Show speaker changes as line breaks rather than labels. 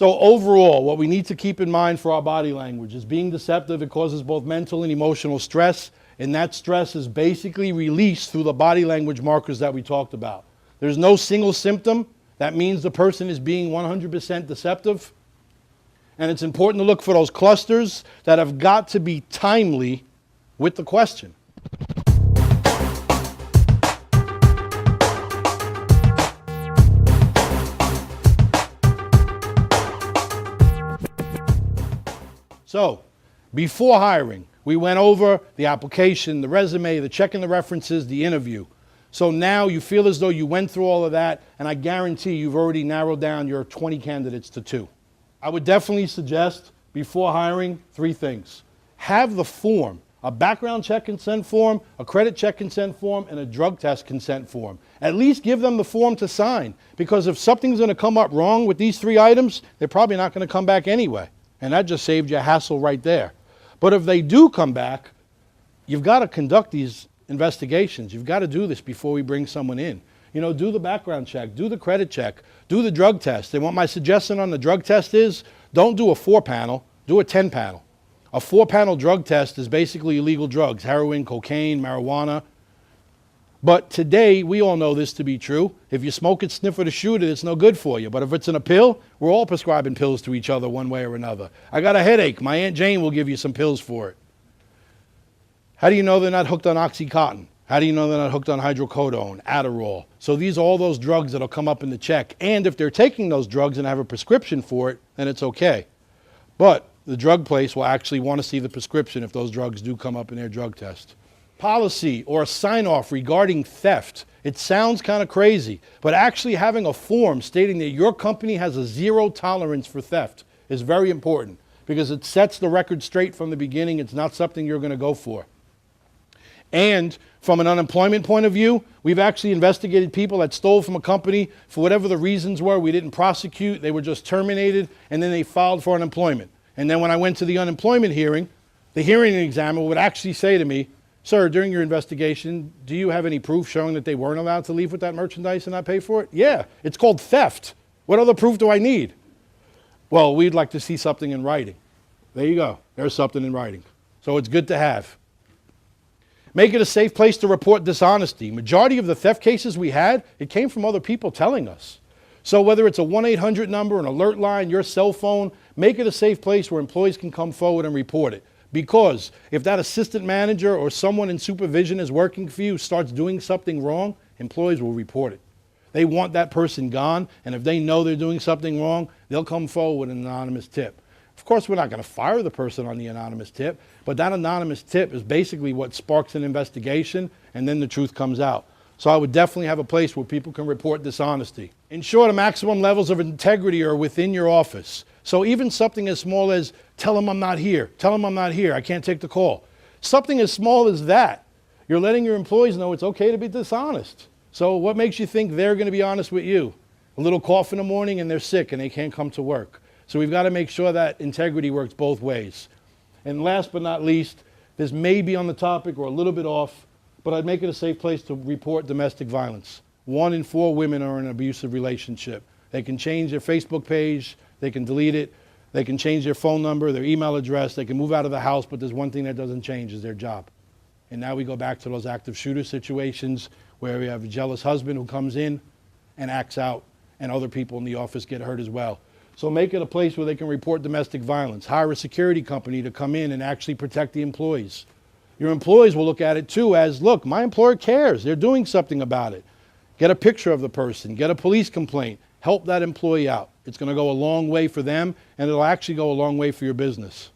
So overall, what we need to keep in mind for our body language is being deceptive. It causes both mental and emotional stress, and that stress is basically released through the body language markers that we talked about. There's no single symptom that means the person is being 100% deceptive. And it's important to look for those clusters that have got to be timely with the question. So, before hiring, we went over the application, the resume, the checking the references, the interview. So now you feel as though you went through all of that, and I guarantee you've already narrowed down your 20 candidates to 2. I would definitely suggest, before hiring, 3 things. Have the form, a background check consent form, a credit check consent form, and a drug test consent form. At least give them the form to sign, because if something's going to come up wrong with these 3 items, they're probably not going to come back anyway. And that just saved you a hassle right there. But if they do come back, you've got to conduct these investigations. You've got to do this before we bring someone in. You know, do the background check, do the credit check, do the drug test. And what my suggestion on the drug test is, don't do a 4-panel, do a 10-panel. A 4-panel drug test is basically illegal drugs, heroin, cocaine, marijuana. But today, we all know this to be true. If you smoke it, sniff it, or shoot it, it's no good for you. But if it's in a pill, we're all prescribing pills to each other one way or another. I got a headache. My Aunt Jane will give you some pills for it. How do you know they're not hooked on Oxycontin? How do you know they're not hooked on hydrocodone, Adderall? So these are all those drugs that'll come up in the check. And if they're taking those drugs and have a prescription for it, then it's okay. But the drug place will actually want to see the prescription if those drugs do come up in their drug test. Policy or a sign-off regarding theft. It sounds kind of crazy, but actually having a form stating that your company has a 0 tolerance for theft is very important, because it sets the record straight from the beginning. It's not something you're going to go for. And from an unemployment point of view, we've actually investigated people that stole from a company for whatever the reasons were. We didn't prosecute. They were just terminated, and then they filed for unemployment. And then when I went to the unemployment hearing, the hearing examiner would actually say to me, "Sir, during your investigation, do you have any proof showing that they weren't allowed to leave with that merchandise and not pay for it?" "Yeah, it's called theft. What other proof do I need?" "Well, we'd like to see something in writing." There you go. There's something in writing. So it's good to have. Make it a safe place to report dishonesty. Majority of the theft cases we had, it came from other people telling us. So whether it's a 1-800 number, an alert line, your cell phone, make it a safe place where employees can come forward and report it. Because if that assistant manager or someone in supervision is working for you starts doing something wrong, employees will report it. They want that person gone, and if they know they're doing something wrong, they'll come forward with an anonymous tip. Of course, we're not going to fire the person on the anonymous tip, but that anonymous tip is basically what sparks an investigation, and then the truth comes out. So I would definitely have a place where people can report dishonesty. Ensure the maximum levels of integrity are within your office. So even something as small as, "Tell them I'm not here. Tell them I'm not here. I can't take the call." Something as small as that, you're letting your employees know it's okay to be dishonest. So what makes you think they're going to be honest with you? A little cough in the morning and they're sick and they can't come to work. So we've got to make sure that integrity works both ways. And last but not least, this may be on the topic or a little bit off, but I'd make it a safe place to report domestic violence. 1 in 4 women are in an abusive relationship. They can change their Facebook page, they can delete it, they can change their phone number, their email address, they can move out of the house, but there's one thing that doesn't change, is their job. And now we go back to those active shooter situations where we have a jealous husband who comes in and acts out, and other people in the office get hurt as well. So make it a place where they can report domestic violence. Hire a security company to come in and actually protect the employees. Your employees will look at it too as, look, my employer cares. They're doing something about it. Get a picture of the person. Get a police complaint. Help that employee out. It's going to go a long way for them, and it'll actually go a long way for your business.